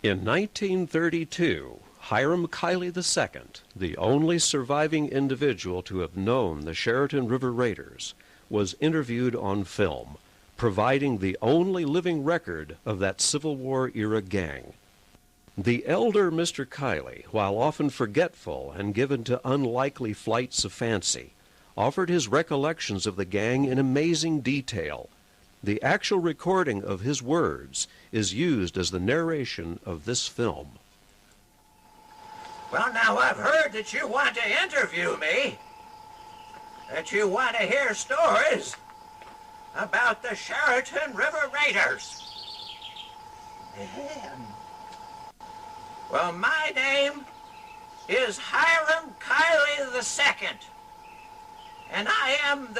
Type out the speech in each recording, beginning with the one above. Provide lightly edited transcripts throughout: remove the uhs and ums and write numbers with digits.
In 1932, Hiram Kiley II, the only surviving individual to have known the Chariton River Raiders, was interviewed on film, providing the only living record of that Civil War-era gang. The elder Mr. Kiley, while often forgetful and given to unlikely flights of fancy, offered his recollections of the gang in amazing detail. The actual recording of his words is used as the narration of this film. Well, now, I've heard that you want to interview me, that you want to hear stories about the Chariton River Raiders. Well, my name is Hiram Kiley II, and I am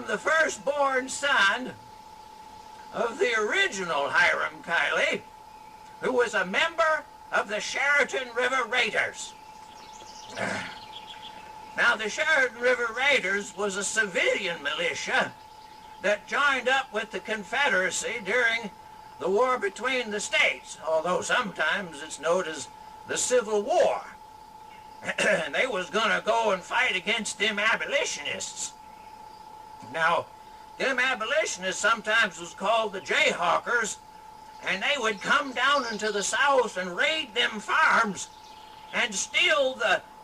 the firstborn son of the original Hiram Kiley, who was a member of the Chariton River Raiders. Now, the Chariton River Raiders was a civilian militia that joined up with the Confederacy during the war between the states, although sometimes it's known as the Civil War. And they was gonna go and fight against them abolitionists. Now, them abolitionists sometimes was called the Jayhawkers, and they would come down into the South and raid them farms and steal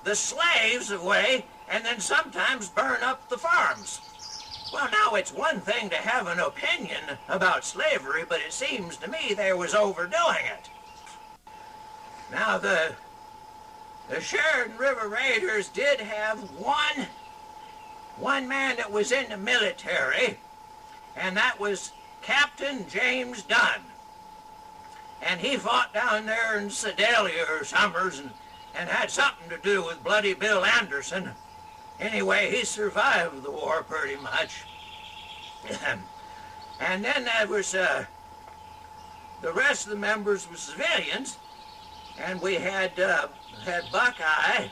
the slaves away and then sometimes burn up the farms. Well, now, it's one thing to have an opinion about slavery, but it seems to me they was overdoing it. Now, the Chariton River Raiders did have one man that was in the military, and that was Captain James Dunn. And he fought down there in Sedalia or Summers and had something to do with Bloody Bill Anderson. Anyway, he survived the war pretty much. And then there was, the rest of the members were civilians, and we had Buckeye,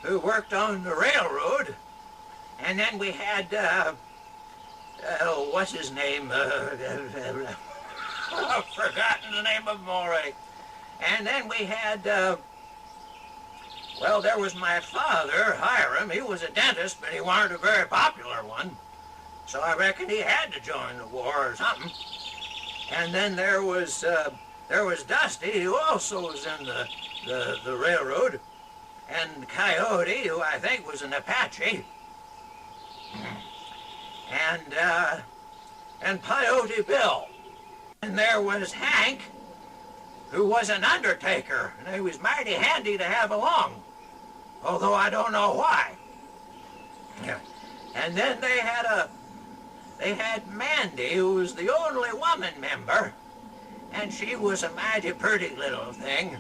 who worked on the railroad, and then we had, what's his name? I've forgotten the name of him already. And then we had, well, there was my father, Hiram. He was a dentist, but he wasn't a very popular one. So I reckon he had to join the war or something. And then there was Dusty, who also was in the railroad, and Coyote, who I think was an Apache, and Peyote Bill. And there was Hank, who was an undertaker, and he was mighty handy to have along, although I don't know why. And then they had Mandy, who was the only woman member, and she was a mighty pretty little thing,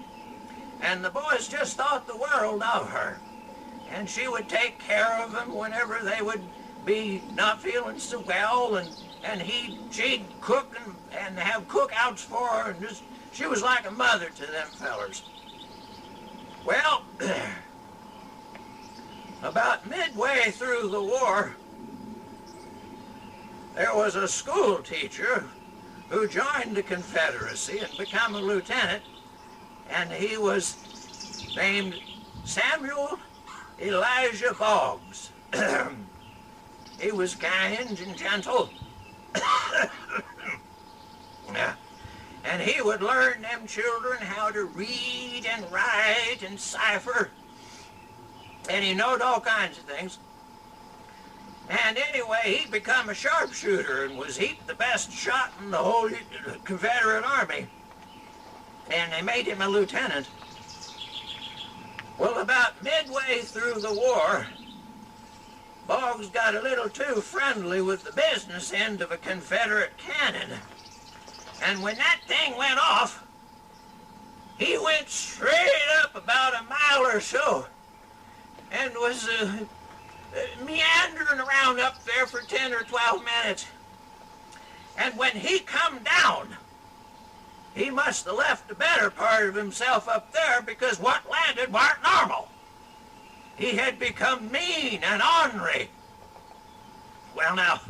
and the boys just thought the world of her, and she would take care of them whenever they would be not feeling so well, and she'd cook and have cookouts for her, and just, she was like a mother to them fellers. Well, about midway through the war, there was a school teacher who joined the Confederacy and became a lieutenant, and he was named Samuel Elijah Boggs. He was kind and gentle. And he would learn them children how to read and write and cipher. And he knowed all kinds of things. And anyway, he become a sharpshooter and was heaped the best shot in the whole Confederate Army. And they made him a lieutenant. Well, about midway through the war, Boggs got a little too friendly with the business end of a Confederate cannon. And when that thing went off, he went straight up about a mile or so and was meandering around up there for 10 or 12 minutes. And when he come down, he must have left the better part of himself up there, because what landed weren't normal. He had become mean and ornery. Well, now,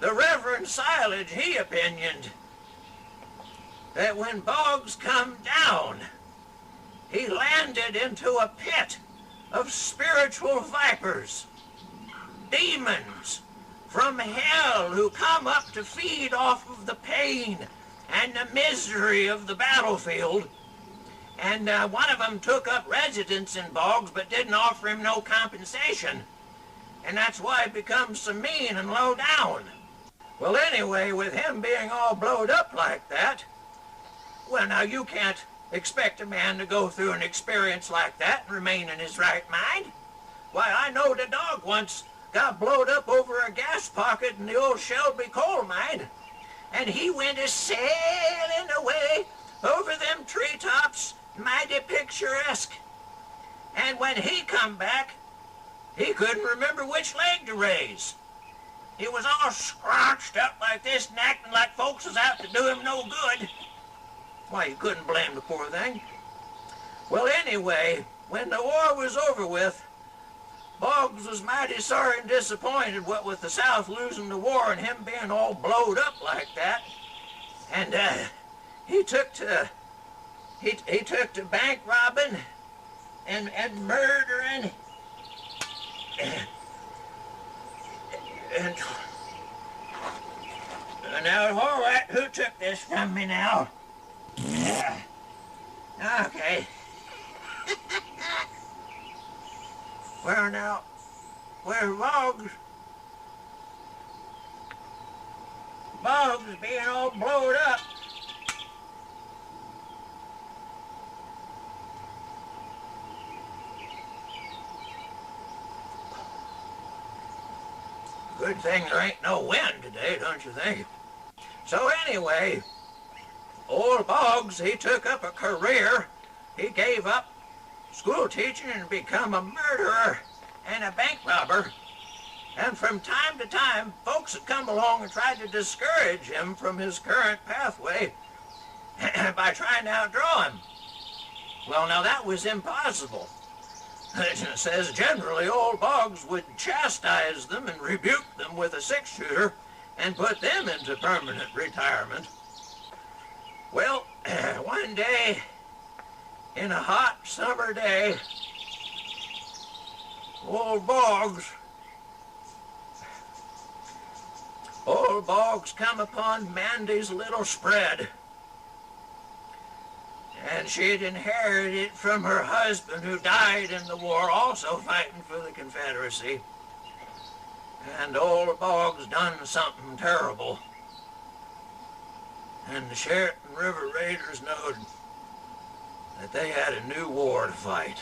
the Reverend Silage, he opinioned that when Boggs come down, he landed into a pit of spiritual vipers, demons from hell who come up to feed off of the pain and the misery of the battlefield. And one of them took up residence in Boggs but didn't offer him no compensation. And that's why he becomes so mean and low down. Well, anyway, with him being all blowed up like that, well, now you can't expect a man to go through an experience like that and remain in his right mind. Why, I know the dog once got blowed up over a gas pocket in the old Shelby coal mine, and he went a-sailing away over them treetops, mighty picturesque. And when he come back, he couldn't remember which leg to raise. He was all scrouched up like this and acting like folks was out to do him no good. Why, you couldn't blame the poor thing. Well, anyway, when the war was over with, Boggs was mighty sorry and disappointed, what with the South losing the war and him being all blowed up like that. And he took to bank robbing and murdering and now, all right, who took this from me now? Okay. Well, now, where's Boggs being all blowed up. Good thing there ain't no wind today, don't you think? So anyway, old Boggs, he took up a career. He gave up school teaching and become a murderer and a bank robber. And from time to time, folks had come along and tried to discourage him from his current pathway by trying to outdraw him. Well, now that was impossible. It says generally old Boggs would chastise them and rebuke them with a six-shooter and put them into permanent retirement. Well, one day, in a hot summer day, old Boggs come upon Mandy's little spread. And she'd inherited it from her husband, who died in the war, also fighting for the Confederacy. And old Boggs done something terrible. And the Sheraton River Raiders knowed that they had a new war to fight.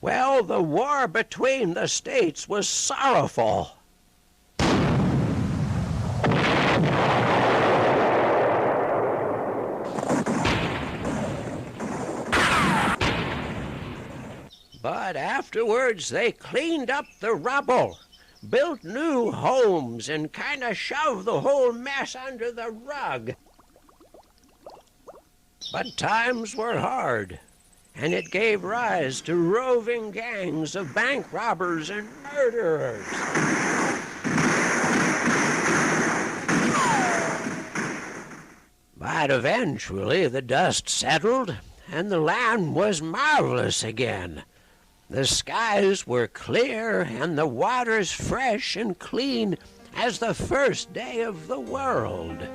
Well, the war between the states was sorrowful. But afterwards they cleaned up the rubble, built new homes, and kind of shoved the whole mess under the rug. But times were hard, and it gave rise to roving gangs of bank robbers and murderers. But eventually the dust settled, and the land was marvelous again. The skies were clear, and the waters fresh and clean as the first day of the world.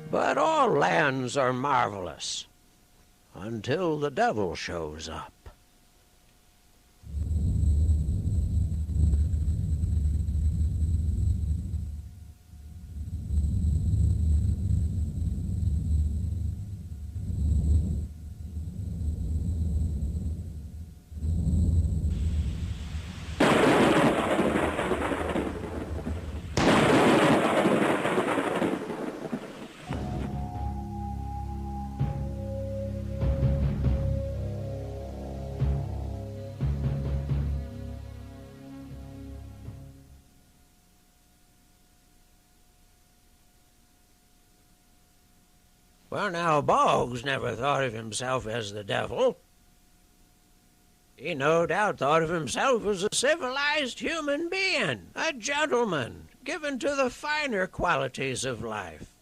But all lands are marvelous until the devil shows up. Well, now, Boggs never thought of himself as the devil. He no doubt thought of himself as a civilized human being, a gentleman, given to the finer qualities of life.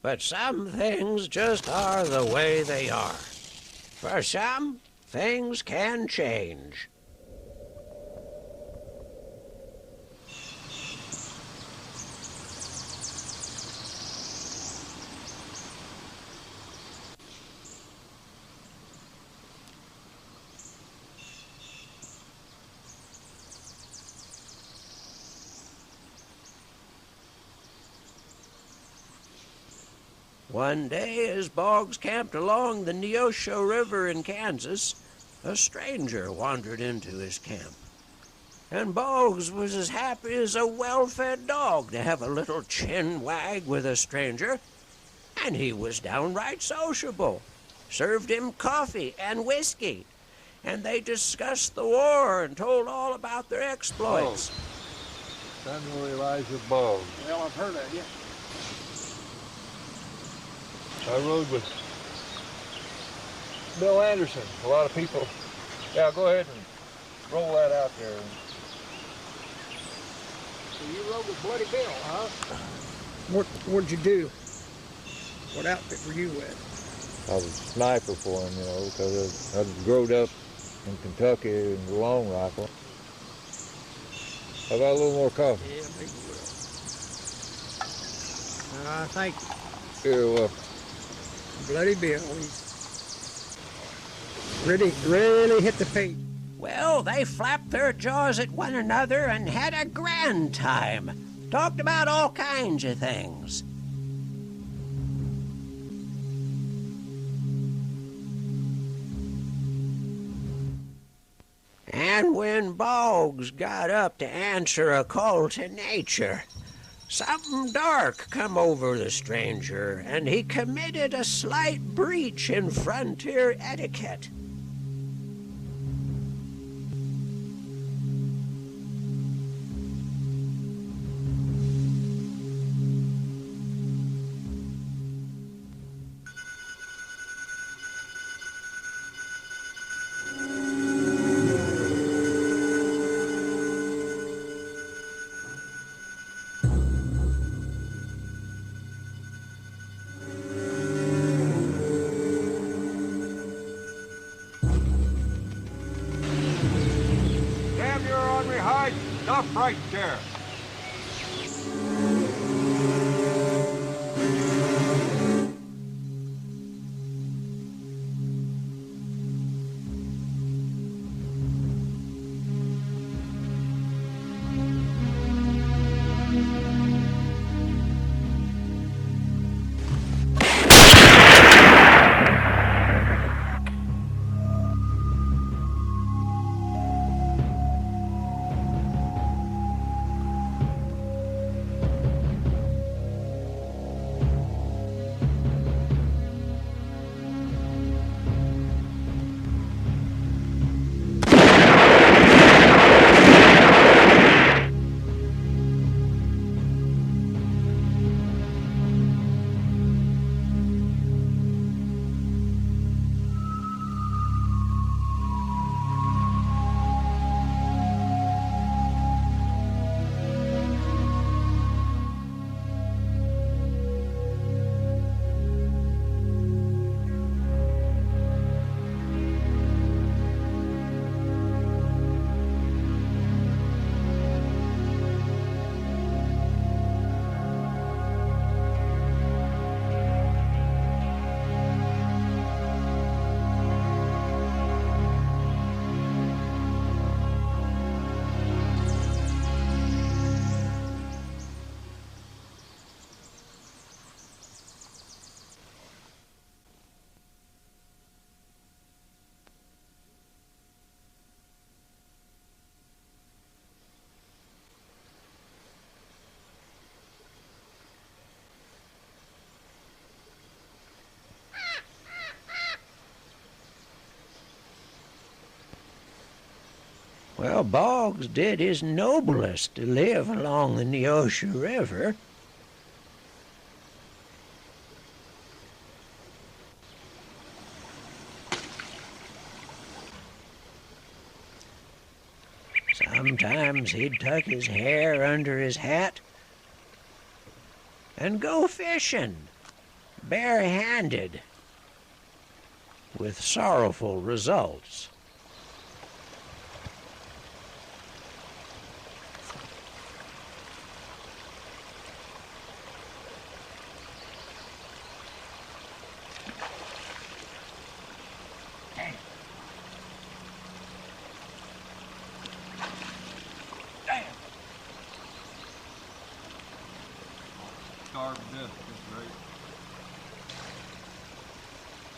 But some things just are the way they are. For some, things can change. One day, as Boggs camped along the Neosho River in Kansas, a stranger wandered into his camp. And Boggs was as happy as a well-fed dog to have a little chin wag with a stranger, and he was downright sociable. Served him coffee and whiskey, and they discussed the war and told all about their exploits. Samuel Elijah Boggs. Well, I've heard of you. I rode with Bill Anderson. A lot of people. Yeah, go ahead and roll that out there. So you rode with Bloody Bill, huh? What'd you do? What outfit were you with? I was a sniper for him, you know, because I growed up in Kentucky in the long rifle. How about a little more coffee? Yeah, maybe will. Thank you. You're welcome. Bloody Bill, really hit the paint. Well, they flapped their jaws at one another and had a grand time. Talked about all kinds of things. And when Boggs got up to answer a call to nature, something dark come over the stranger, and he committed a slight breach in frontier etiquette. Stop right there. Well, Boggs did his noblest to live along the Neosho River. Sometimes he'd tuck his hair under his hat and go fishing, bare-handed, with sorrowful results. Starved to death at this rate.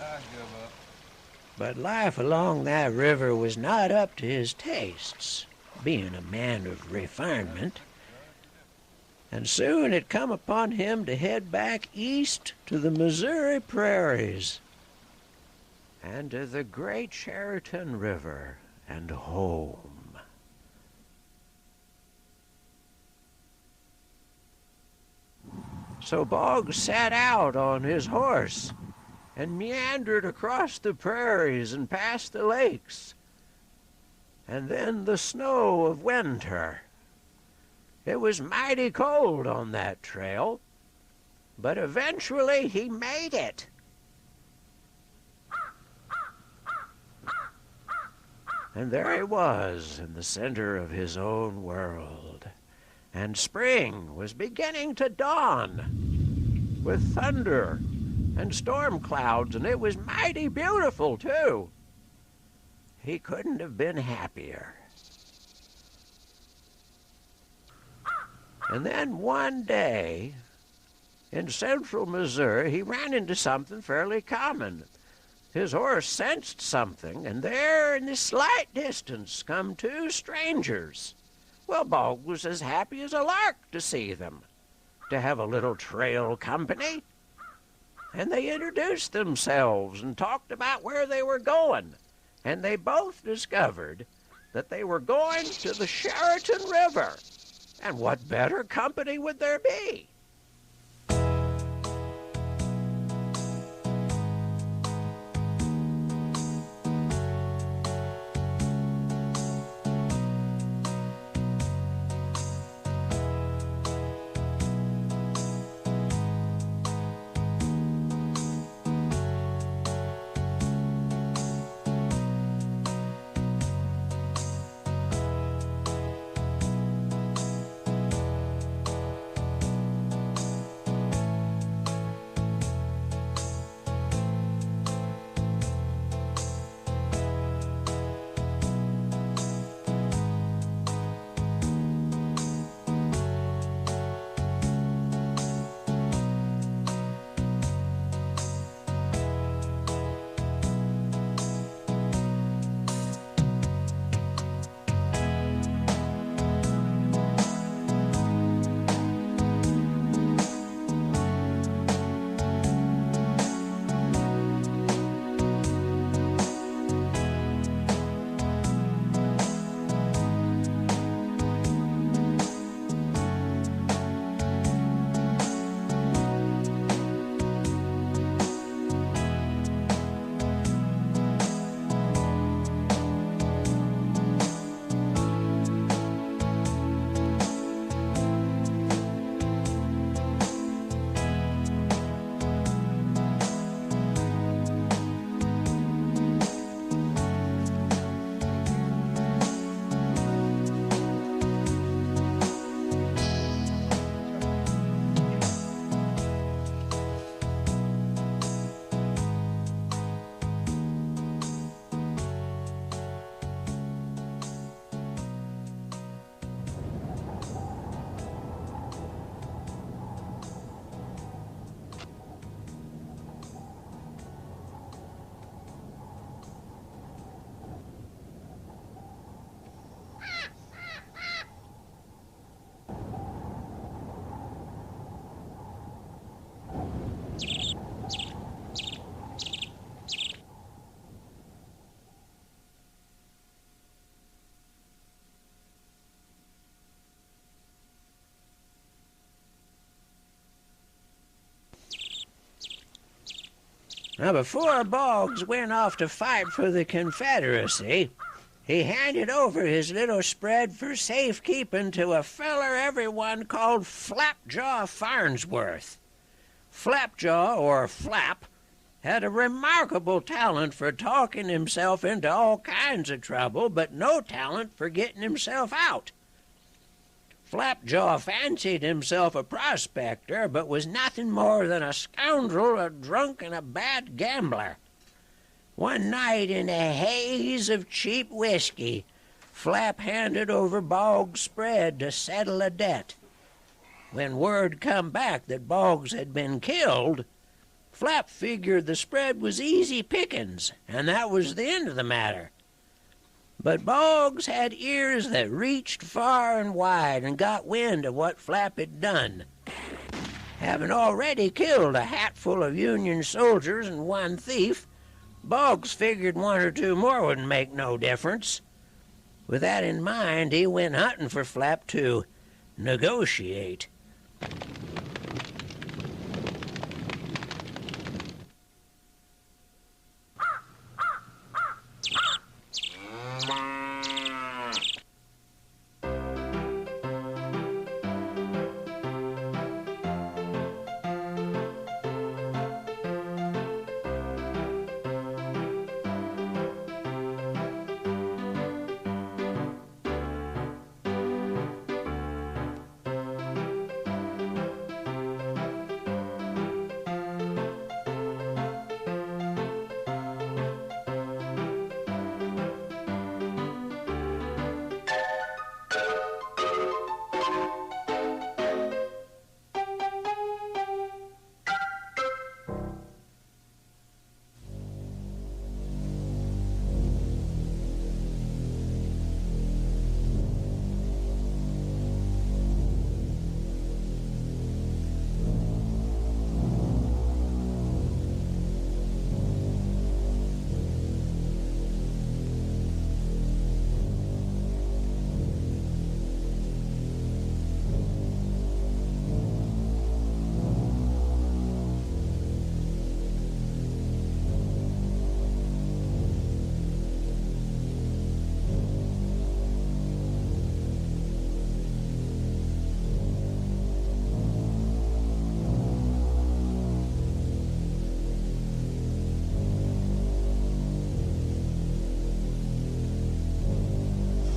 I give up. But life along that river was not up to his tastes, being a man of refinement, and soon it come upon him to head back east to the Missouri prairies and to the great Chariton River and home. So Boggs set out on his horse and meandered across the prairies and past the lakes, and then the snow of winter. It was mighty cold on that trail, but eventually he made it. And there he was in the center of his own world, and spring was beginning to dawn with thunder and storm clouds, and it was mighty beautiful, too. He couldn't have been happier. And then one day, in central Missouri, he ran into something fairly common. His horse sensed something, and there in the slight distance come two strangers. Well, Boggs was as happy as a lark to see them, to have a little trail company. And they introduced themselves and talked about where they were going. And they both discovered that they were going to the Chariton River. And what better company would there be? Now, before Boggs went off to fight for the Confederacy, he handed over his little spread for safekeeping to a feller everyone called Flapjaw Farnsworth. Flapjaw, or Flap, had a remarkable talent for talking himself into all kinds of trouble, but no talent for getting himself out. Flapjaw fancied himself a prospector, but was nothing more than a scoundrel, a drunk, and a bad gambler. One night, in a haze of cheap whiskey, Flap handed over Boggs' spread to settle a debt. When word come back that Boggs had been killed, Flap figured the spread was easy pickings, and that was the end of the matter. But Boggs had ears that reached far and wide and got wind of what Flap had done. Having already killed a hatful of Union soldiers and one thief, Boggs figured one or two more wouldn't make no difference. With that in mind, he went hunting for Flap to negotiate.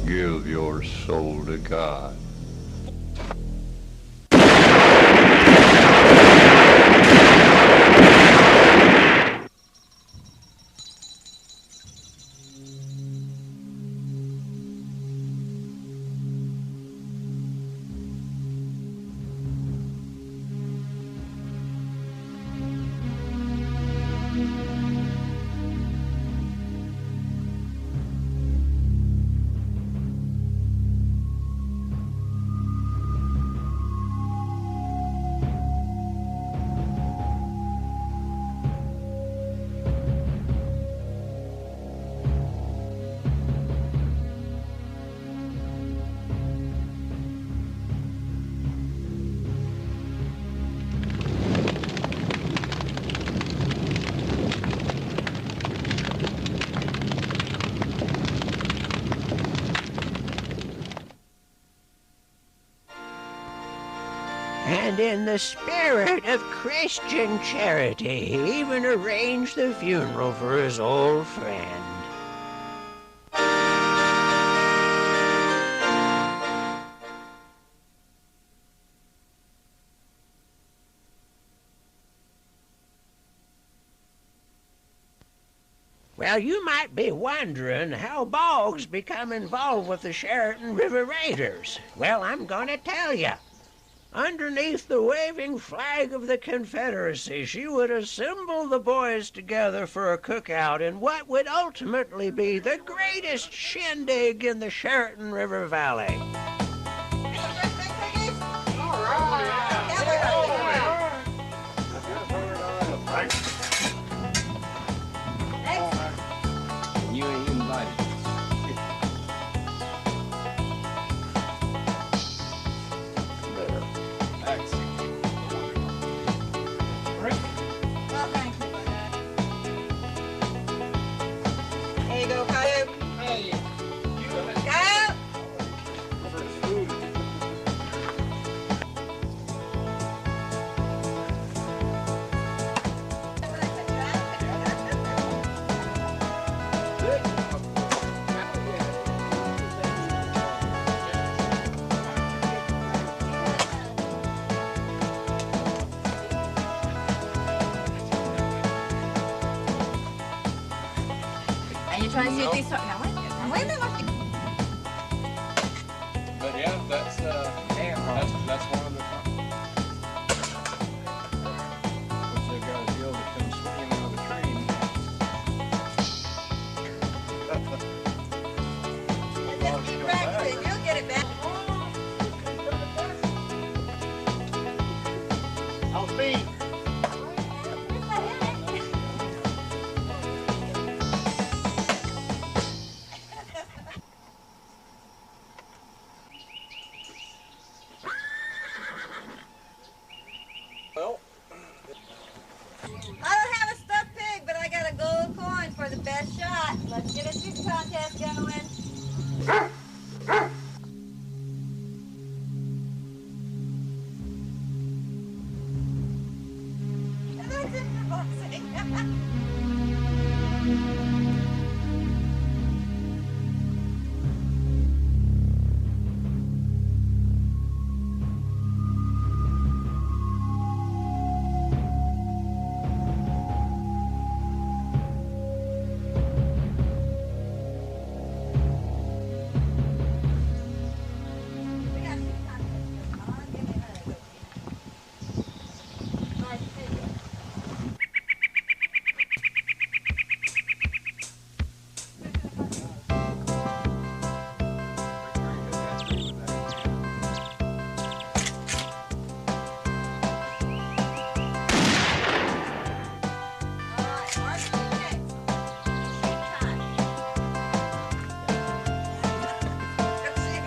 Give your soul to God. And in the spirit of Christian charity, he even arranged the funeral for his old friend. Well, you might be wondering how Boggs become involved with the Sheraton River Raiders. Well, I'm going to tell you. Underneath the waving flag of the Confederacy, she would assemble the boys together for a cookout in what would ultimately be the greatest shindig in the Sheraton River Valley. You ain't invited. trying to see if these are. Now, wait a minute. Now, wait a minute. But yeah, that's one of the. Which they've got a deal that comes swinging out of the train. Just keep practicing. You'll get it back. I'll speed. Well, I don't have a stuffed pig, but I got a gold coin for the best shot. Let's get a shooting contest going. That's interesting. We got shooting contest going on. Give me another go. Nice pig. All right, Marshall, you next. Shoot time. Go shoot.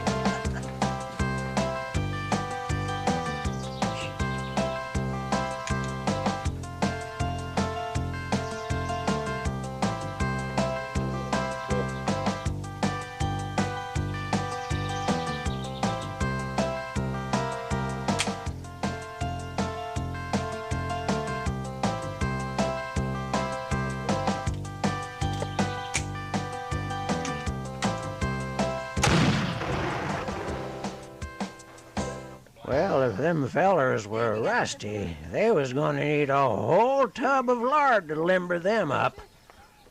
Well, if them fellers were rusty, they was gonna need a whole tub of lard to limber them up.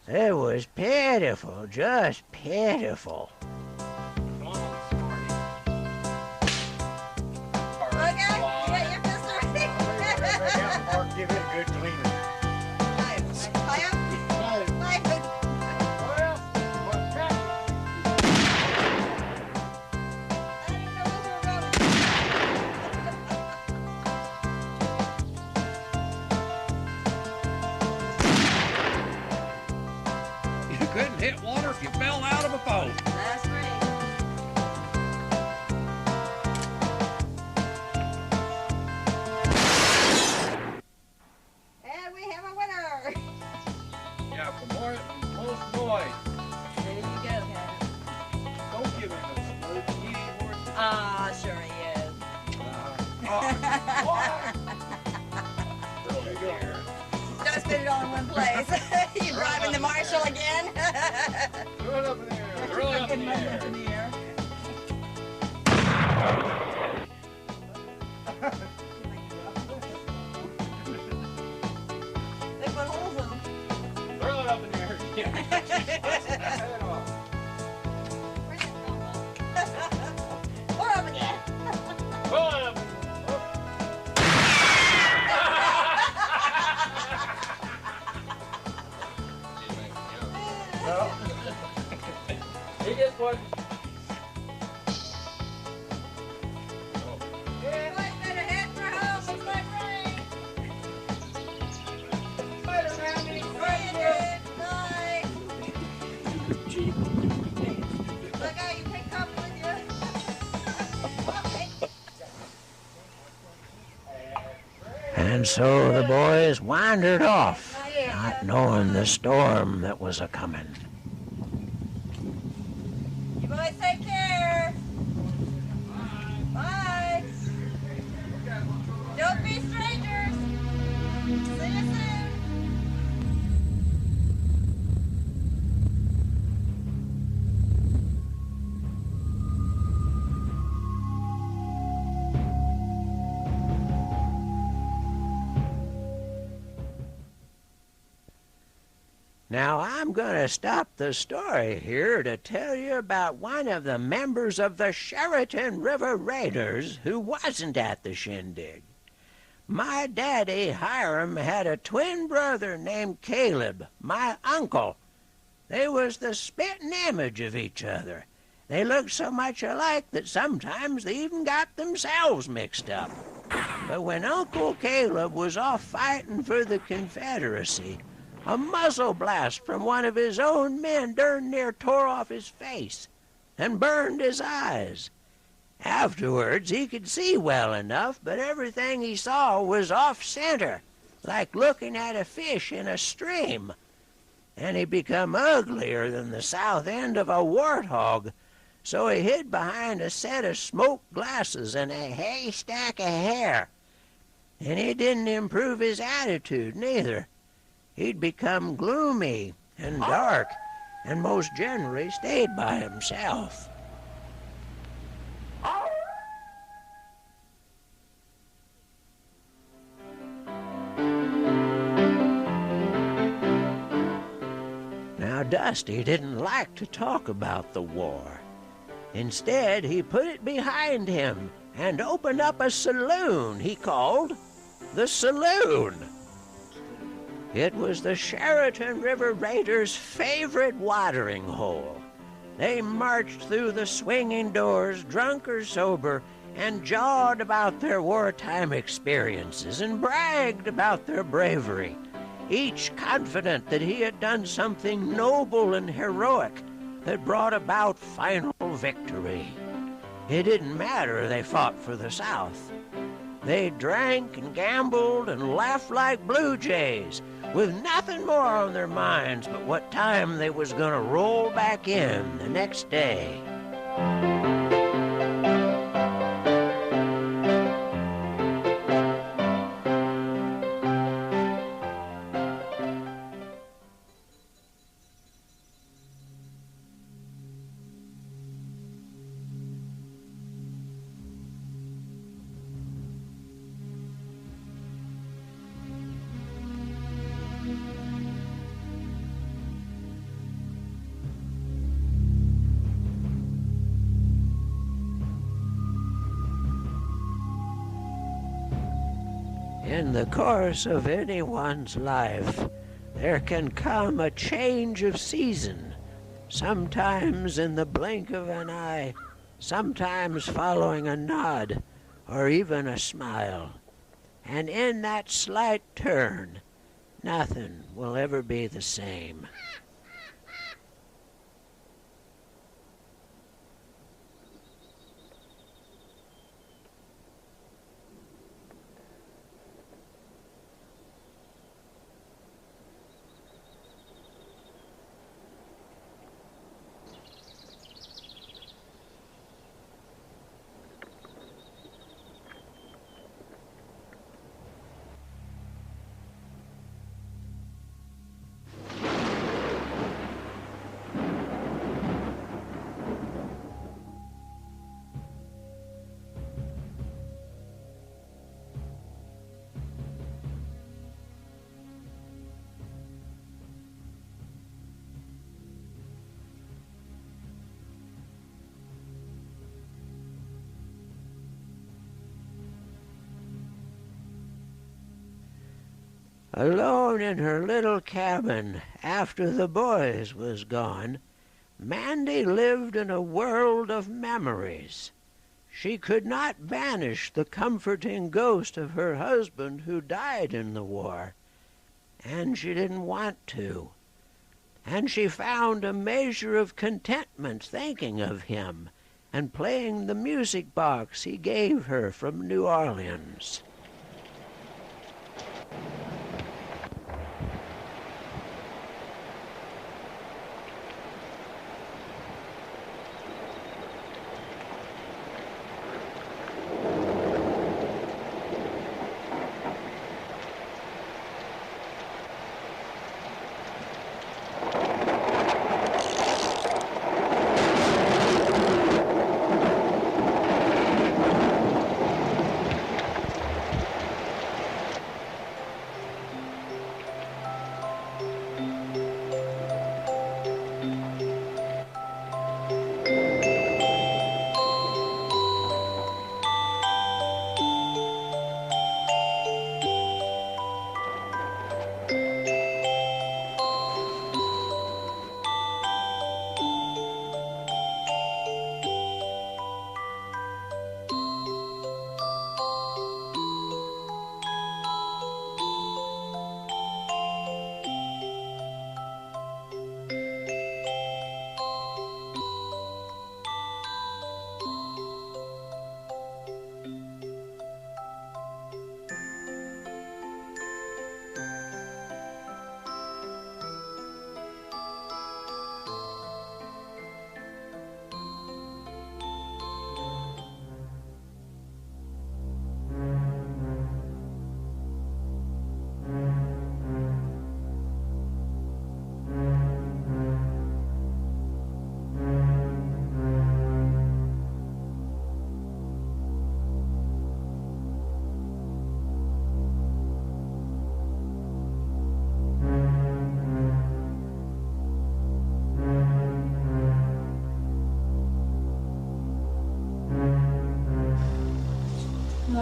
It was pitiful, just pitiful. Okay, you got your pistol ready? Give it a good cleaning. Nice. Fire? Fire. I didn't know those were rolling. You couldn't hit water if you fell out of a boat. That's right. And we have a winner. yeah, for most boys, There you go, guys. don't give him a spoon. He ain't worth it. Ah, sure he is. There you go. Don't spend it all in one place. You driving the Marshall again? Throw it up in the air. Throw it up in the air. They put holes in them. Throw it up in the air. Head off. Or up again. Throw it up. He gets one. Boys better head for home. Looks like rain. Later, Randy. See you, dude. Bye. Look out, you take coffee with you. And so the boys wandered off, not knowing the storm that was a-comin'. You boys take care. Bye. Don't be strangers. See you soon. Now, I'm going to stop the story here to tell you about one of the members of the Sheraton River Raiders who wasn't at the shindig. My daddy, Hiram, had a twin brother named Caleb, my uncle. They was the spitting image of each other. They looked so much alike that sometimes they even got themselves mixed up. But when Uncle Caleb was off fighting for the Confederacy, a muzzle blast from one of his own men darn near tore off his face and burned his eyes. Afterwards, he could see well enough, but everything he saw was off-center, like looking at a fish in a stream. And he become uglier than the south end of a warthog, so he hid behind a set of smoked glasses and a haystack of hair. And it didn't improve his attitude, neither. He'd become gloomy and dark, and most generally stayed by himself. Now, Dusty didn't like to talk about the war. Instead, he put it behind him and opened up a saloon he called the Saloon. It was the Sheraton River Raiders' favorite watering hole. They marched through the swinging doors, drunk or sober, and jawed about their wartime experiences and bragged about their bravery, each confident that he had done something noble and heroic that brought about final victory. It didn't matter they fought for the South. They drank and gambled and laughed like blue jays, with nothing more on their minds but what time they was gonna roll back in the next day. In the course of anyone's life, there can come a change of season, sometimes in the blink of an eye, sometimes following a nod or even a smile. And in that slight turn, nothing will ever be the same. Alone in her little cabin after the boys was gone, Mandy lived in a world of memories. She could not banish the comforting ghost of her husband who died in the war, and she didn't want to. And she found a measure of contentment thinking of him and playing the music box he gave her from New Orleans.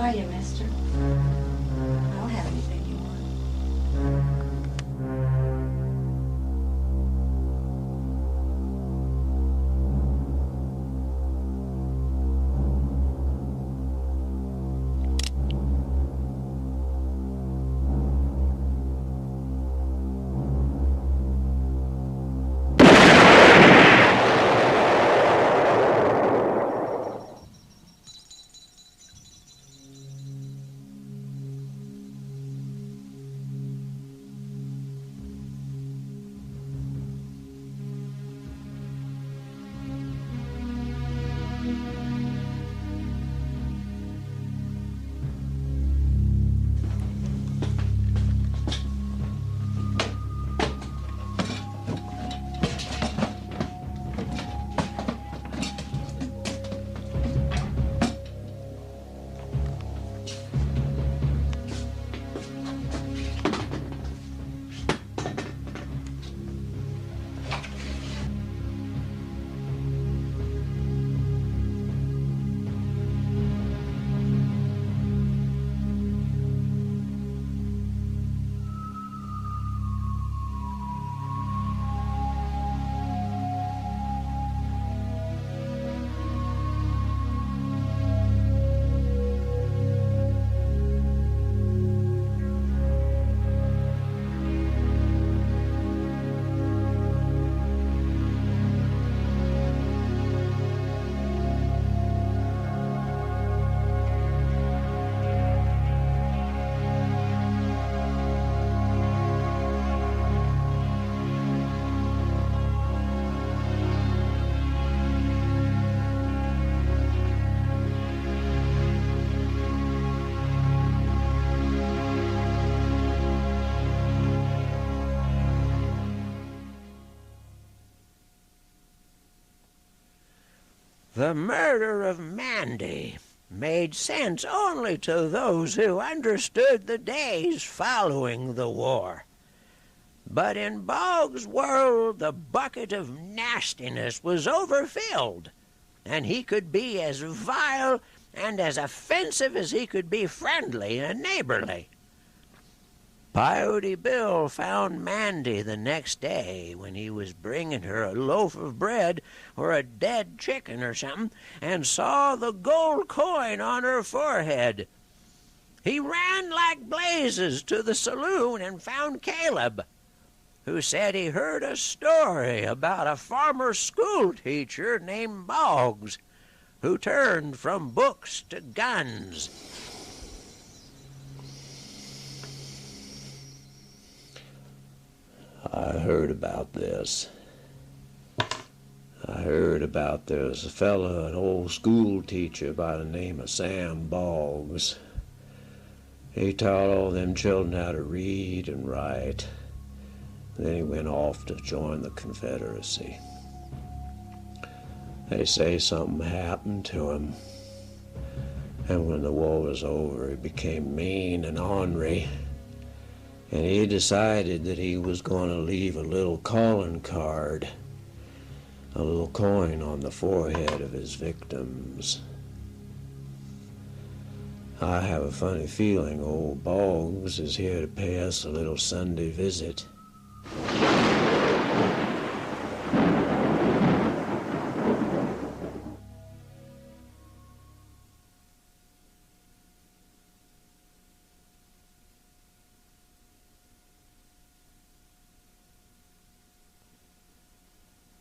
are you, mister? I'll have anything you want. The murder of Mandy made sense only to those who understood the days following the war. But in Boggs' world, the bucket of nastiness was overfilled, and he could be as vile and as offensive as he could be friendly and neighborly. Coyote Bill found Mandy the next day when he was bringing her a loaf of bread or a dead chicken or something, and saw the gold coin on her forehead. He ran like blazes to the saloon and found Caleb, who said he heard a story about a farmer school teacher named Boggs who turned from books to guns. I heard about this. I heard about there was a fellow, an old school teacher by the name of Sam Boggs. He taught all them children how to read and write. Then he went off to join the Confederacy. They say something happened to him. And when the war was over, he became mean and ornery. And he decided that he was going to leave a little calling card, a little coin on the forehead of his victims. I have a funny feeling old Boggs is here to pay us a little Sunday visit.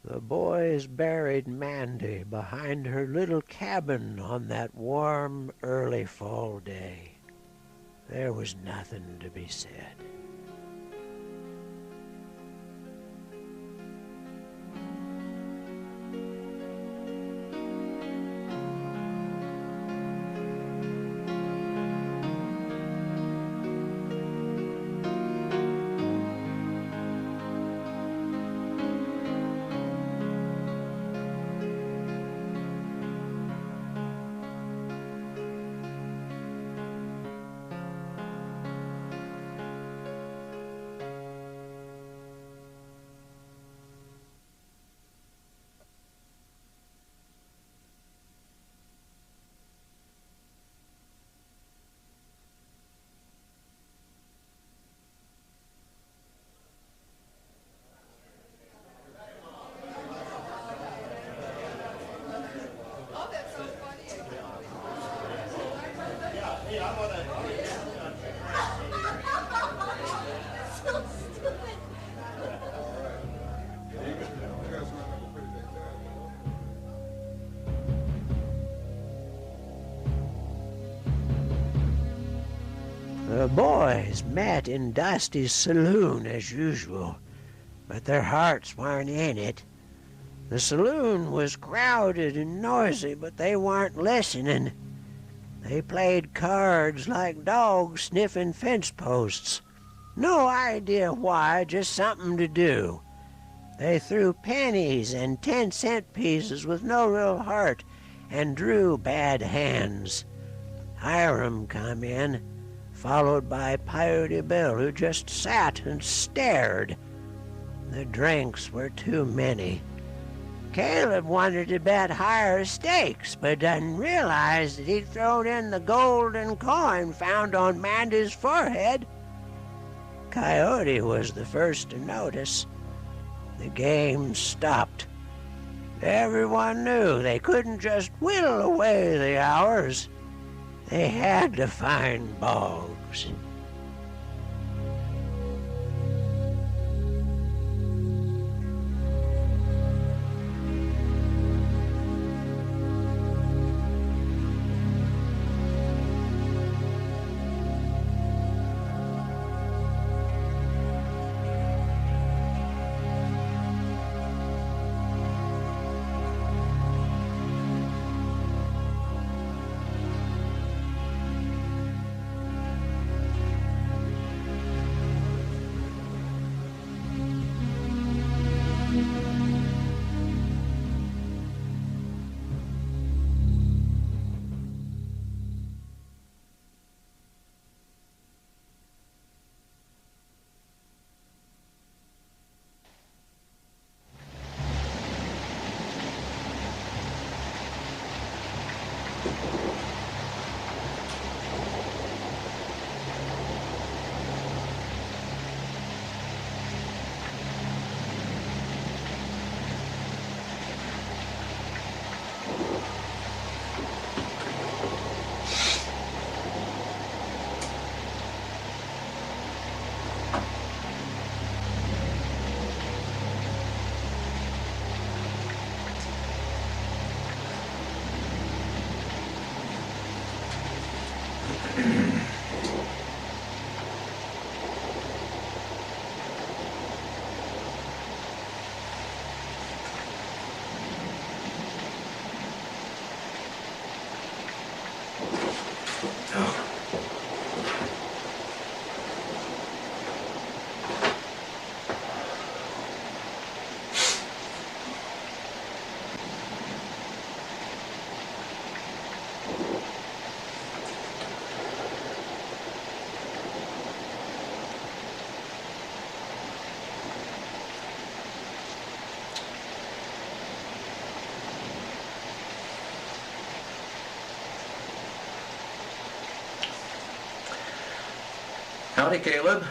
The boys buried Mandy behind her little cabin on that warm, early fall day. There was nothing to be said. The boys met in Dusty's saloon as usual, but their hearts weren't in it. The saloon was crowded and noisy, but they weren't listening. They played cards like dogs sniffing fence posts. No idea why, just something to do. They threw pennies and 10-cent pieces with no real heart and drew bad hands. Hiram come in, followed by Coyote Bill, who just sat and stared. The drinks were too many. Caleb wanted to bet higher stakes, but didn't realize that he'd thrown in the golden coin found on Mandy's forehead. Coyote was the first to notice. The game stopped. Everyone knew they couldn't just whittle away the hours. They had to find Boggs. Howdy, Caleb.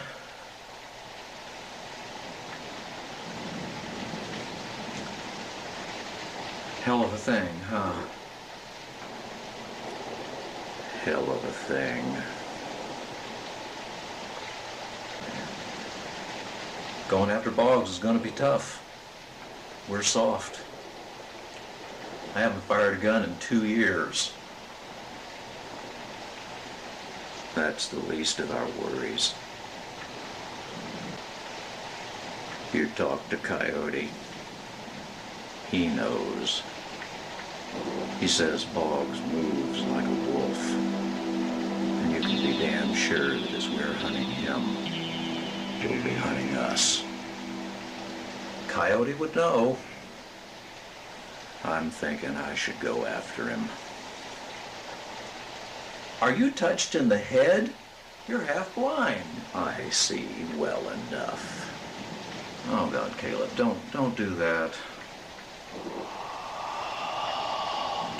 Hell of a thing, huh? Hell of a thing. Going after Boggs is going to be tough. We're soft. I haven't fired a gun in 2 years. That's the least of our worries. You talk to Coyote. He knows. He says Boggs moves like a wolf. And you can be damn sure that as we're hunting him, he'll be hunting us. Coyote would know. I'm thinking I should go after him. Are you touched in the head? You're half blind. I see well enough. Oh God, Caleb, don't do that.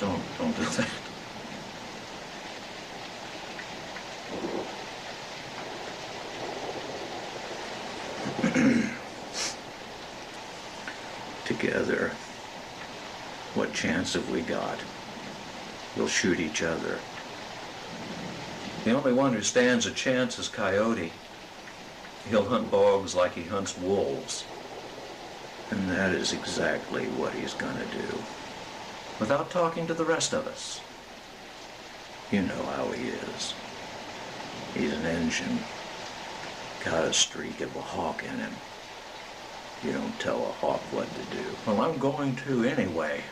Don't do that. Together, what chance have we got? We'll shoot each other. The only one who stands a chance is Coyote. He'll hunt Boggs like he hunts wolves. And that is exactly what he's gonna do. Without talking to the rest of us. You know how he is. He's an engine. Got a streak of a hawk in him. You don't tell a hawk what to do. Well, I'm going to anyway.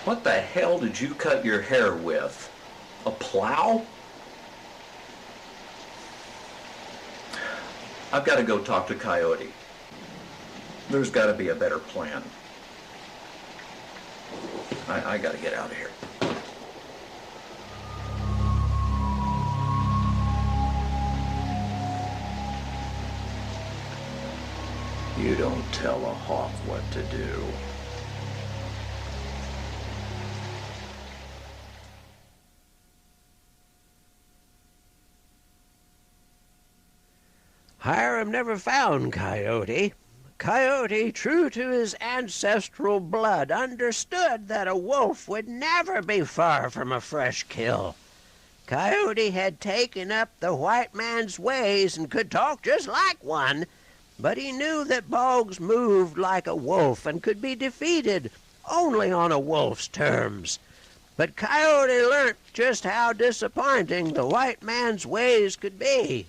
What the hell did you cut your hair with? A plow? I've got to go talk to Coyote. There's got to be a better plan. I got to get out of here. You don't tell a hawk what to do. Hiram never found Coyote. Coyote, true to his ancestral blood, understood that a wolf would never be far from a fresh kill. Coyote had taken up the white man's ways and could talk just like one, but he knew that Boggs moved like a wolf and could be defeated only on a wolf's terms. But Coyote learnt just how disappointing the white man's ways could be.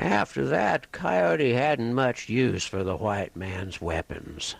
After that, Coyote hadn't much use for the white man's weapons.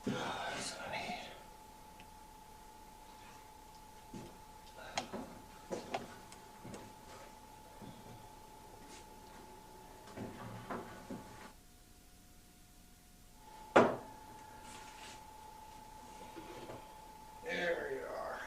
There you are.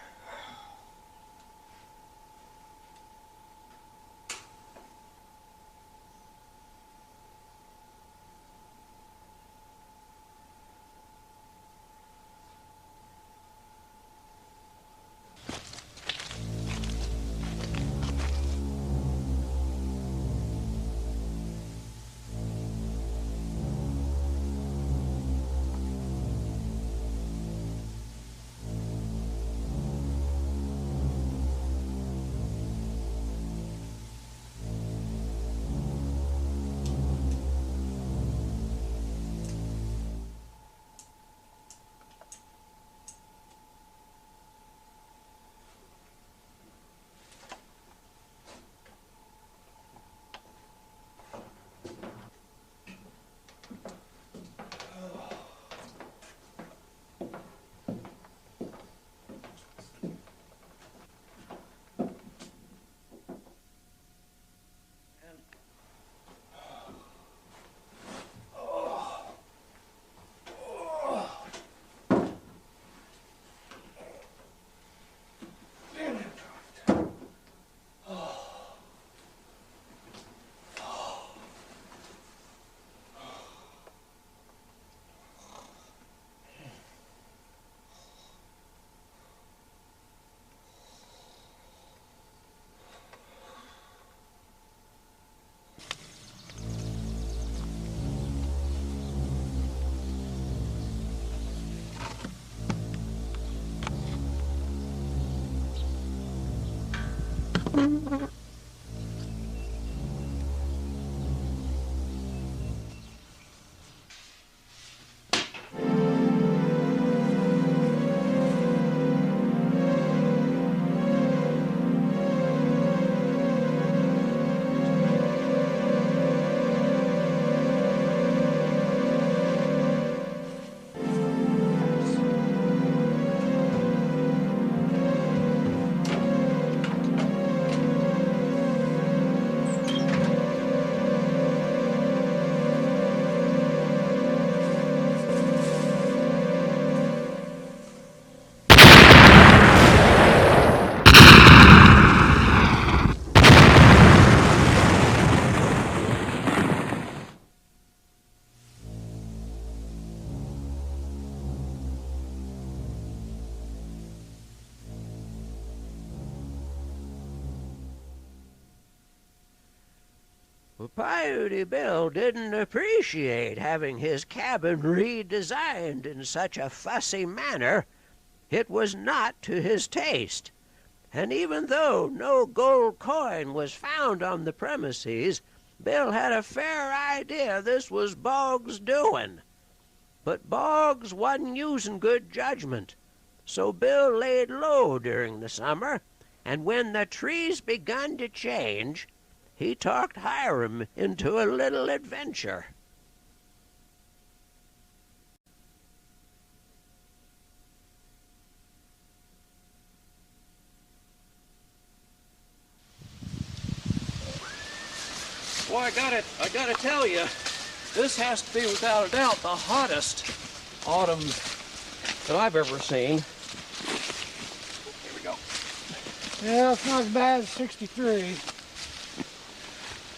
Well, Coyote Bill didn't appreciate having his cabin redesigned in such a fussy manner. It was not to his taste. And even though no gold coin was found on the premises, Bill had a fair idea this was Boggs' doing. But Boggs wasn't using good judgment, so Bill laid low during the summer, and when the trees begun to change, he talked Hiram into a little adventure. Well, I gotta tell you, this has to be without a doubt the hottest autumn that I've ever seen. Here we go. Yeah, it's not as bad as 63.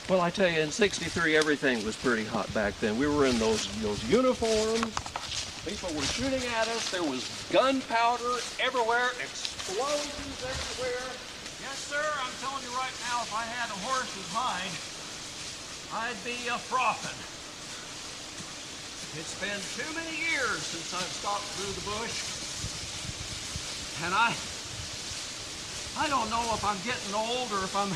Well, I tell you, in '63, everything was pretty hot back then. We were in those uniforms. People were shooting at us. There was gunpowder everywhere, explosions everywhere. Yes, sir, I'm telling you right now, if I had a horse's hide, I'd be frothing. It's been too many years since I've stopped through the bush. And I don't know if I'm getting old or if I'm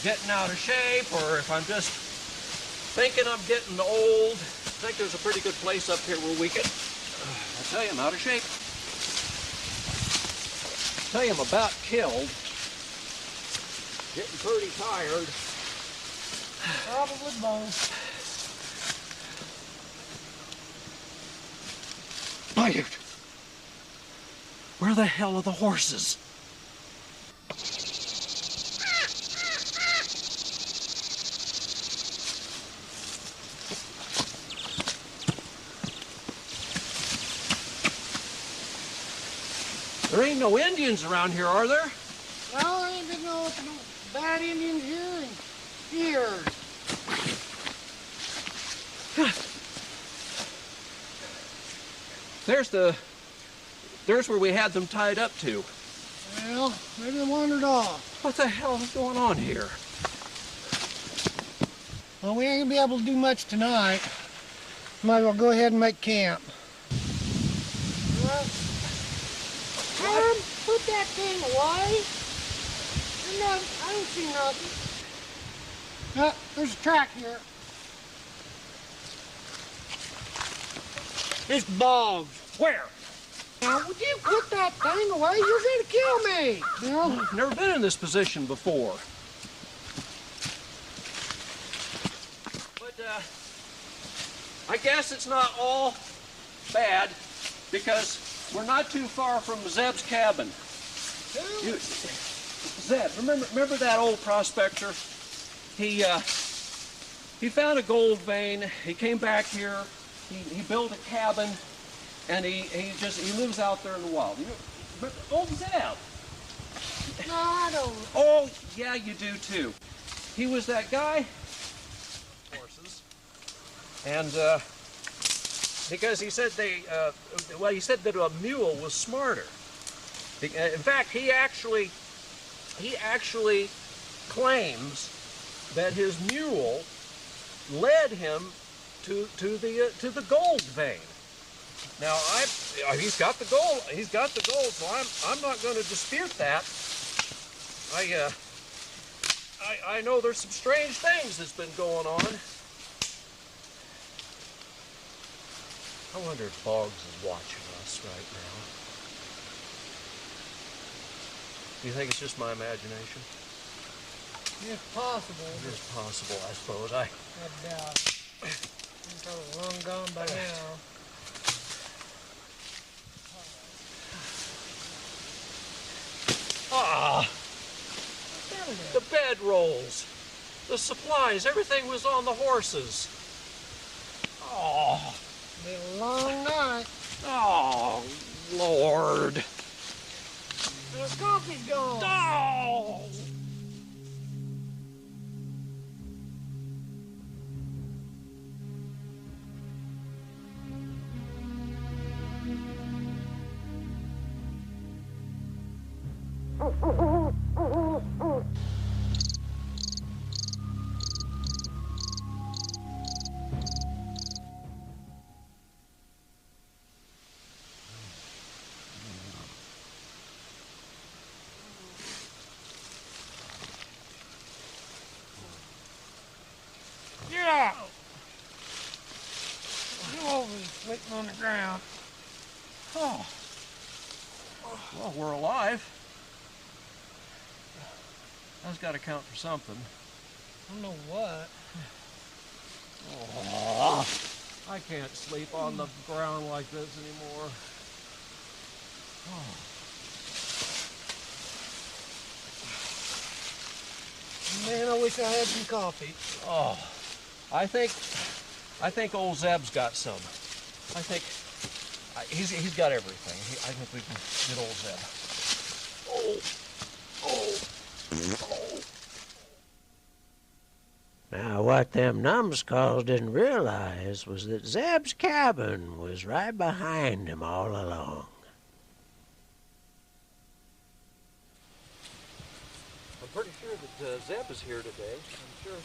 getting out of shape or if I'm just thinking I'm getting old. I think there's a pretty good place up here where we can, I tell you, I'm out of shape. I tell you, I'm about killed. Getting pretty tired. Probably both. Quiet! Where the hell are the horses? There ain't no Indians around here, are there? No, there ain't been no bad Indians here in years. There's where we had them tied up to. Well, maybe they wandered off. What the hell is going on here? Well, we ain't gonna be able to do much tonight. Might as well go ahead and make camp. Tom, put that thing away. I don't see nothing. There's a track here. It's Boggs. Where? Now, would you put that thing away? You're going to kill me. No. I've never been in this position before. But, I guess it's not all bad, because we're not too far from Zeb's cabin. Zeb, remember that old prospector? He found a gold vein. He came back here. He built a cabin, and he lives out there in the wild. Old Zeb. No, I don't. Oh, yeah, you do too. He was that guy. Horses. And because he said he said that a mule was smarter. In fact, he actually claims that his mule led him to the gold vein. Now he's got the gold. So I'm not going to dispute that. I know there's some strange things that's been going on. I wonder if Boggs is watching us right now. Do you think it's just my imagination? It's possible. It's possible, I suppose. I doubt. He's probably long gone by now. The bedrolls, the supplies, everything was on the horses. Oh. Been a long night. Oh, Lord. The coffee's gone. Oh. Get out. You over sleeping on the ground. Oh. Well, we're alive. That's got to count for something. I don't know what. Oh, I can't sleep on the ground like this anymore. Oh. Man, I wish I had some coffee. Oh, I think old Zeb's got some. I think he's got everything. I think we can get old Zeb. Now, what them numbskulls didn't realize was that Zeb's cabin was right behind him all along. I'm pretty sure that Zeb is here today. I'm sure.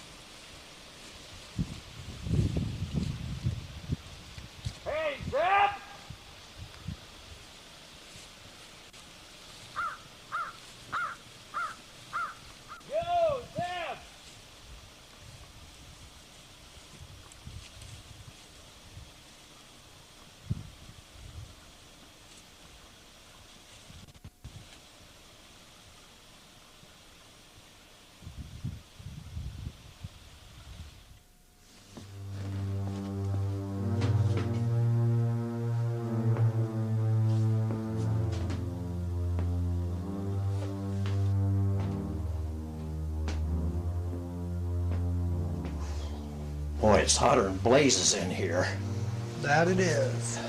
Hey, Zeb! Yo, Zeb! it's hotter than blazes in here. That it is.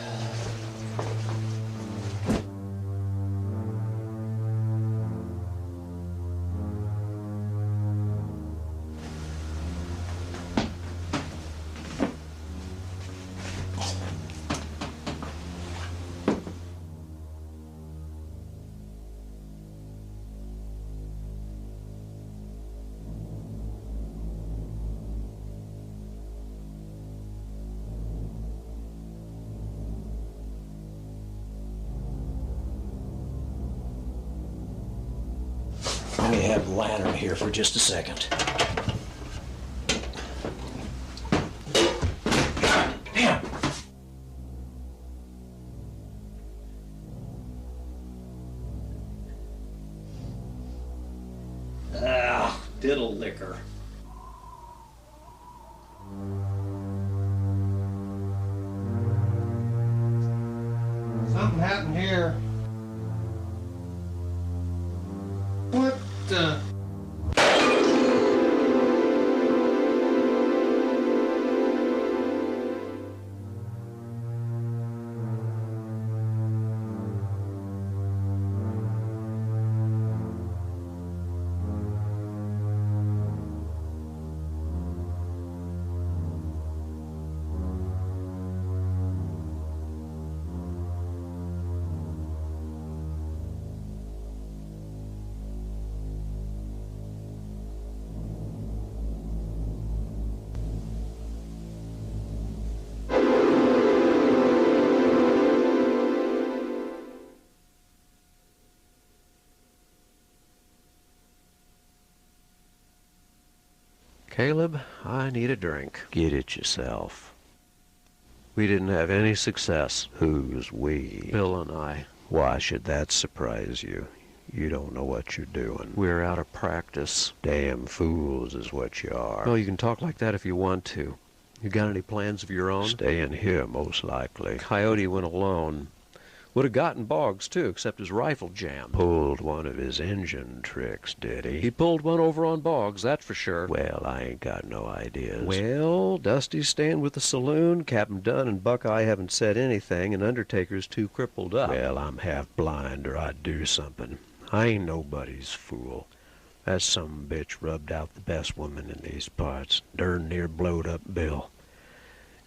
Let me have the lantern here for just a second. God damn! Ah, diddle liquor. Something happened here. What the? Caleb, I need a drink. Get it yourself. We didn't have any success. Who's we? Bill and I. Why should that surprise you? You don't know what you're doing. We're out of practice. Damn fools is what you are. Well, you can talk like that if you want to. You got any plans of your own? Staying here, most likely. Coyote went alone. Would have gotten Boggs, too, except his rifle jammed. Pulled one of his engine tricks, did he? He pulled one over on Boggs, that's for sure. Well, I ain't got no ideas. Well, Dusty's staying with the saloon. Captain Dunn and Buckeye haven't said anything, and Undertaker's too crippled up. Well, I'm half blind, or I'd do something. I ain't nobody's fool. That some bitch rubbed out the best woman in these parts. Darn near blowed up Bill.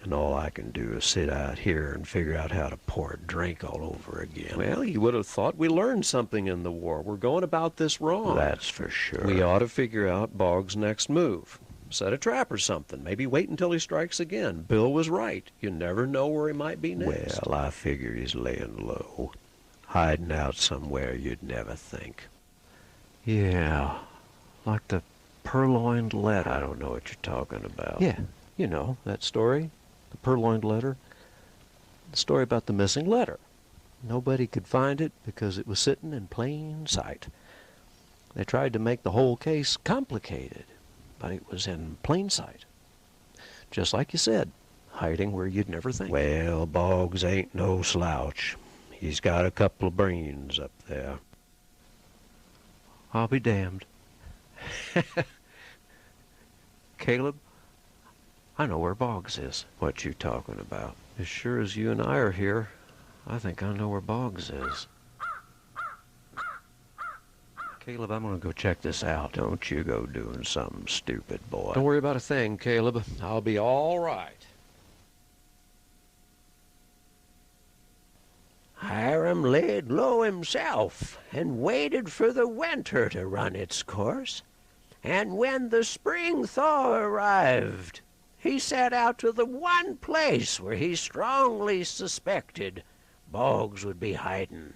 And all I can do is sit out here and figure out how to pour a drink all over again. Well, you would have thought we learned something in the war. We're going about this wrong. That's for sure. We ought to figure out Boggs' next move. Set a trap or something. Maybe wait until he strikes again. Bill was right. You never know where he might be next. Well, I figure he's laying low. Hiding out somewhere you'd never think. Yeah, like the purloined letter. I don't know what you're talking about. Yeah, you know, that story. The purloined letter. The story about the missing letter. Nobody could find it because it was sitting in plain sight. They tried to make the whole case complicated, but it was in plain sight. Just like you said, hiding where you'd never think. Well, Boggs ain't no slouch. He's got a couple of brains up there. I'll be damned. Caleb, I know where Boggs is. What you talking about? As sure as you and I are here, I think I know where Boggs is. Caleb, I'm gonna go check this out. Don't you go doing something stupid, boy. Don't worry about a thing, Caleb. I'll be all right. Hiram laid low himself and waited for the winter to run its course. And when the spring thaw arrived, he set out to the one place where he strongly suspected Boggs would be hiding.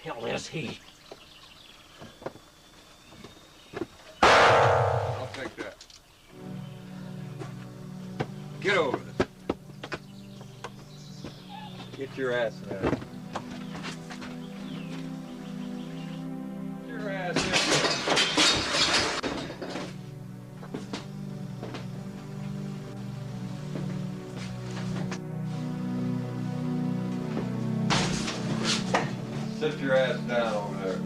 hell is he? I'll take that. Get over there. Get your ass in there. Get your ass in there. Sit your ass down over there.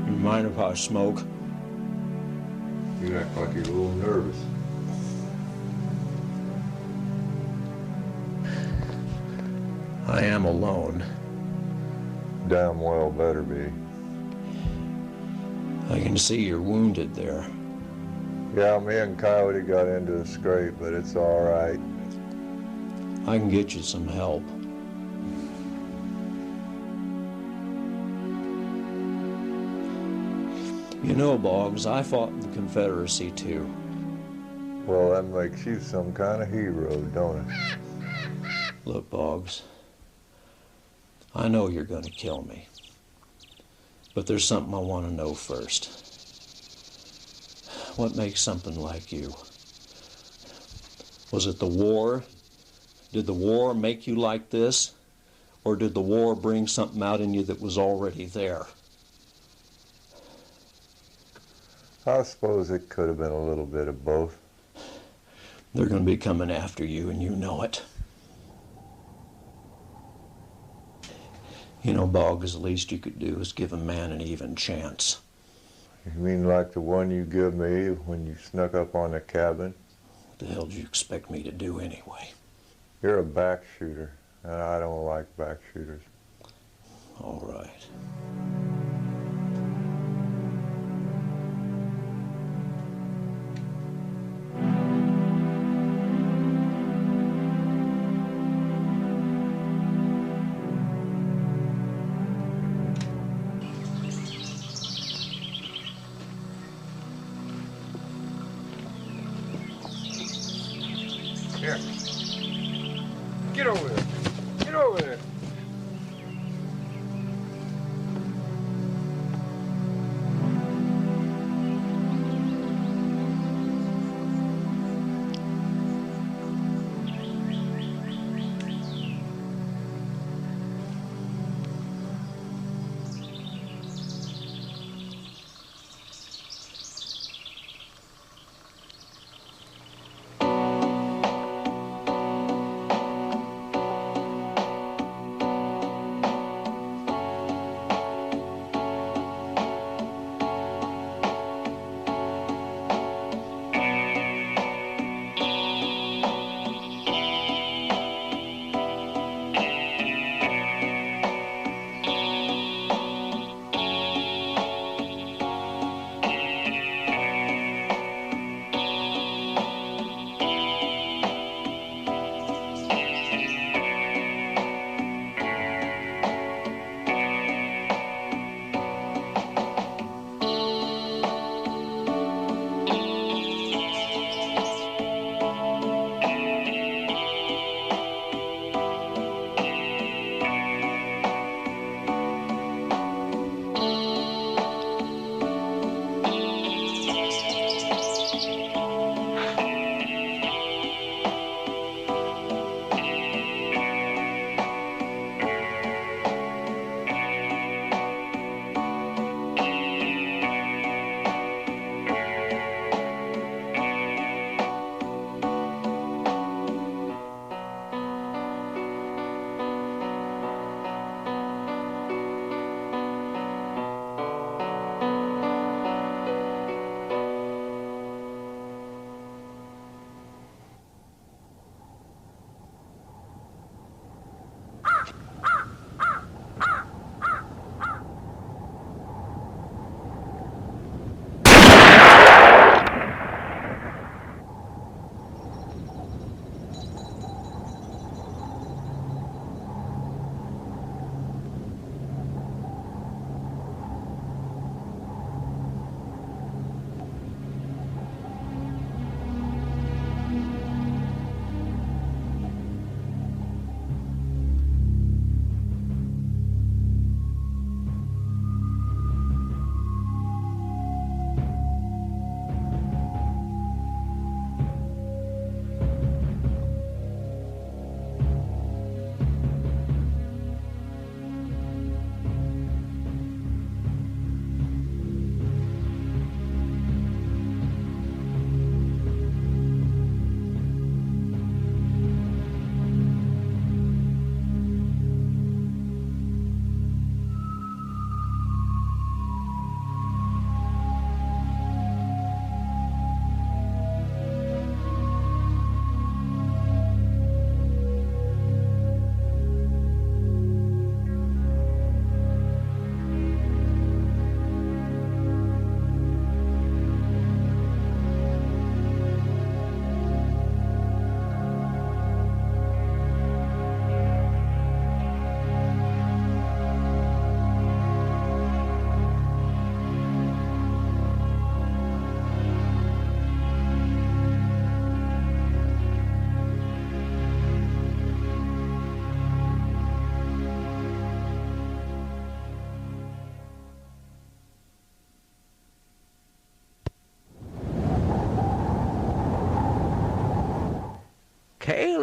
You mind if I smoke? You act like you're a little nervous. I am alone. Damn well better be. I can see you're wounded there. Yeah, me and Coyote got into a scrape, but it's all right. I can get you some help. You know, Boggs, I fought in the Confederacy too. Well, that makes you some kind of hero, don't it? Look, Boggs, I know you're going to kill me. But there's something I want to know first. What makes something like you? Was it the war? Did the war make you like this? Or did the war bring something out in you that was already there? I suppose it could have been a little bit of both. They're going to be coming after you, and you know it. You know, Boggs, the least you could do is give a man an even chance. You mean like the one you give me when you snuck up on the cabin? What the hell did you expect me to do anyway? You're a back shooter, and I don't like back shooters. All right. Here. Get over there. Get over there.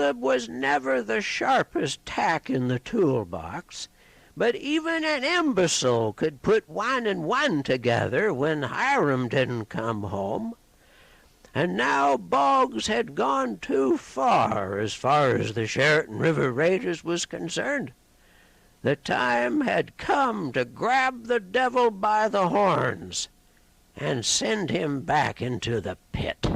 Caleb was never the sharpest tack in the toolbox, but even an imbecile could put 1 and 1 together when Hiram didn't come home. And now Boggs had gone too far as the Sheraton River Raiders was concerned. The time had come to grab the devil by the horns and send him back into the pit.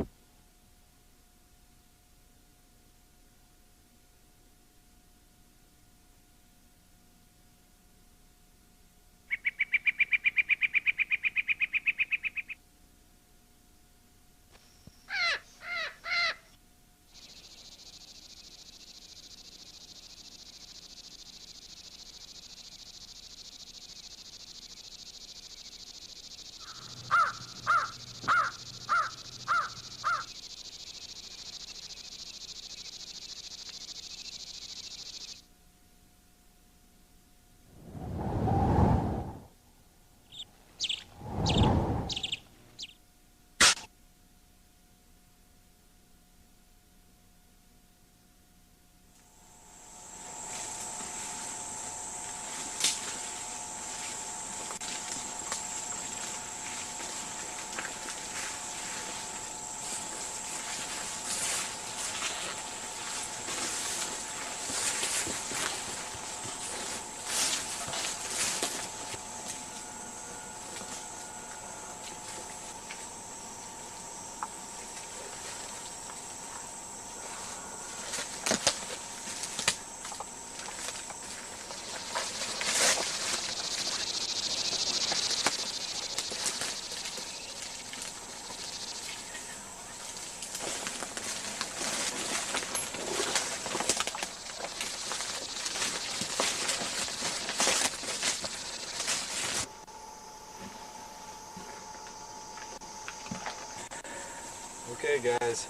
Okay, guys.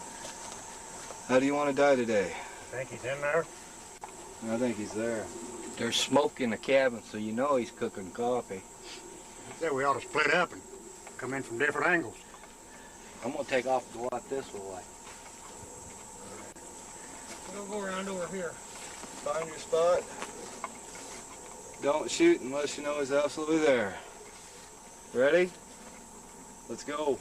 How do you want to die today? Think he's in there? I think he's there. There's smoke in the cabin, so you know he's cooking coffee. Say we ought to split up and come in from different angles. I'm gonna take off to what this way. We'll go around over here. Find your spot. Don't shoot unless you know he's absolutely there. Ready? Let's go.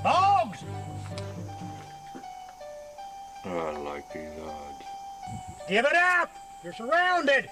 Boggs! I like these odds. Give it up! You're surrounded!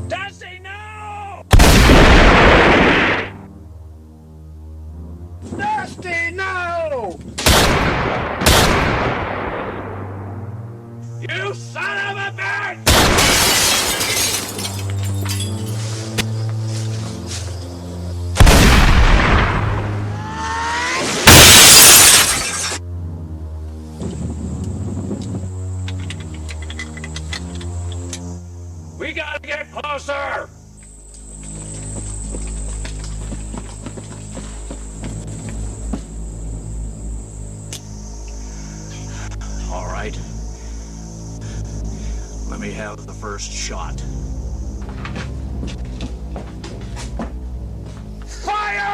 Dusty, no! You son of a closer! All right. Let me have the first shot. Fire!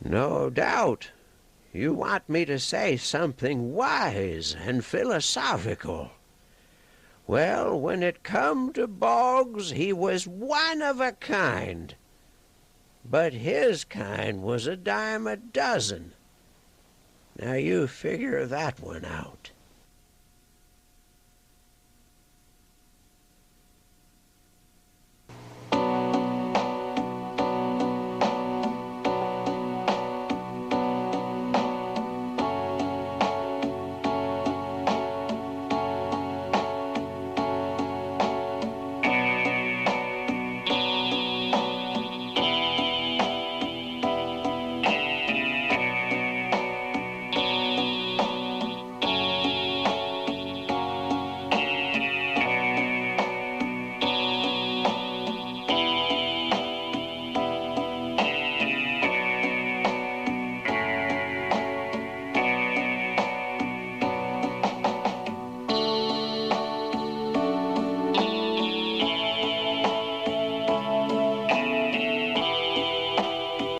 No doubt. You want me to say something wise and philosophical. Well, when it come to Boggs, he was one of a kind. But his kind was a dime a dozen. Now you figure that one out.